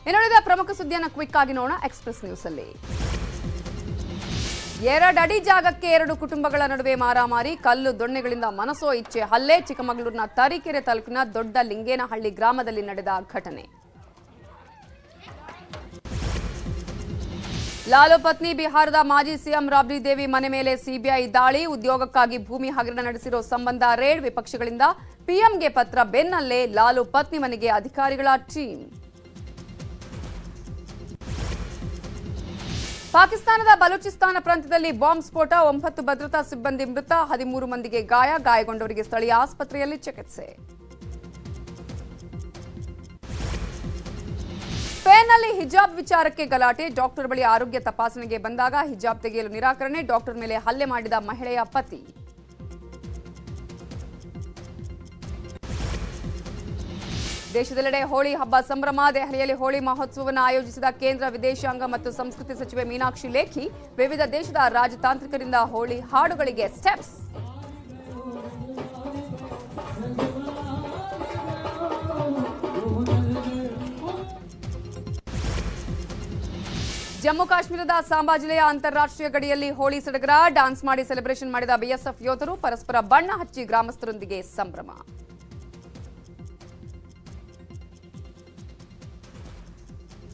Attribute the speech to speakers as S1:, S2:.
S1: ಇನ್ನುಳಿದ ಪ್ರಮುಖ ಸುದ್ದಿಯನ್ನು ಕ್ವಿಕ್ ಆಗಿ ನೋಡೋಣ ಎಕ್ಸ್‌ಪ್ರೆಸ್ ನ್ಯೂಸ್ ಅಲ್ಲಿ. 2 ಅಡಿ ಜಾಗಕ್ಕೆ 2 ಕುಟುಂಬಗಳ ನಡುವೆ ಮಾರಾಮಾರಿ, ಕಲ್ಲು ದೊಣ್ಣೆಗಳಿಂದ ಮನಸೋ ಇಚ್ಛೆ ಹಲ್ಲೆ. ಚಿಕ್ಕಮಗಳೂರಿನ ತರೀಕೆರೆ ತಾಲೂಕಿನ ದೊಡ್ಡ ಲಿಂಗೇನಹಳ್ಳಿ ಗ್ರಾಮದಲ್ಲಿ ನಡೆದ ಘಟನೆ. ಲಾಲು ಪತ್ನಿ ಬಿಹಾರದ ಮಾಜಿ ಸಿಎಂ ರಾಬ್ಡಿ ದೇವಿ ಮನೆ ಮೇಲೆ ಸಿಬಿಐ ದಾಳಿ. ಉದ್ಯೋಗಕ್ಕಾಗಿ ಭೂಮಿ ಹಗರಣ ನಡೆಸಿರೋ ಸಂಬಂಧ ರೇಡ್. ವಿಪಕ್ಷಗಳಿಂದ ಪಿಎಂಗೆ ಪತ್ರ ಬೆನ್ನಲ್ಲೇ ಲಾಲು ಪತ್ನಿ ಮನೆಗೆ ಅಧಿಕಾರಿಗಳ ಟೀಮ್. ಪಾಕಿಸ್ತಾನದ ಬಲೂಚಿಸ್ತಾನ ಪ್ರಾಂತ್ಯದಲ್ಲಿ ಬಾಂಬ್ ಸ್ಫೋಟ. 9 ಭದ್ರತಾ ಸಿಬ್ಬಂದಿ ಮೃತ, 13 ಮಂದಿಗೆ ಗಾಯಗೊಂಡವರಿಗೆ ಸ್ಥಳೀಯ ಆಸ್ಪತ್ರೆಯಲ್ಲಿ ಚಿಕಿತ್ಸೆ. ಸ್ಪೇನ್ನಲ್ಲಿ ಹಿಜಾಬ್ ವಿಚಾರಕ್ಕೆ ಗಲಾಟೆ. ಡಾಕ್ಟರ್ ಬಳಿ ಆರೋಗ್ಯ ತಪಾಸಣೆಗೆ ಬಂದಾಗ ಹಿಜಾಬ್ ತೆಗೆಯಲು ನಿರಾಕರಣೆ. ಡಾಕ್ಟರ್ ಮೇಲೆ ಹಲ್ಲೆ ಮಾಡಿದ ಮಹಿಳೆಯ ಪತಿ. ದೇಶದೆಲ್ಲೆಡೆ ಹೋಳಿ ಹಬ್ಬ ಸಂಭ್ರಮ. ದೆಹಲಿಯಲ್ಲಿ ಹೋಳಿ ಮಹೋತ್ಸವವನ್ನು ಆಯೋಜಿಸಿದ ಕೇಂದ್ರ ವಿದೇಶಾಂಗ ಮತ್ತು ಸಂಸ್ಕೃತಿ ಸಚಿವೆ ಮೀನಾಕ್ಷಿ ಲೇಖಿ ವಿವಿಧ ದೇಶದ ರಾಜತಾಂತ್ರಿಕರಿಂದ ಹೋಳಿ ಹಾಡುಗಳಿಗೆ ಸ್ಟೆಪ್ಸ್. ಜಮ್ಮು ಕಾಶ್ಮೀರದ ಸಾಂಬಾ ಜಿಲ್ಲೆಯ ಅಂತಾರಾಷ್ಟ್ರೀಯ ಗಡಿಯಲ್ಲಿ ಹೋಳಿ ಸಡಗರ. ಡ್ಯಾನ್ಸ್ ಮಾಡಿ ಸೆಲೆಬ್ರೇಷನ್ ಮಾಡಿದ ಬಿಎಸ್ಎಫ್ ಯೋಧರು. ಪರಸ್ಪರ ಬಣ್ಣ ಹಚ್ಚಿ ಗ್ರಾಮಸ್ಥರೊಂದಿಗೆ ಸಂಭ್ರಮ.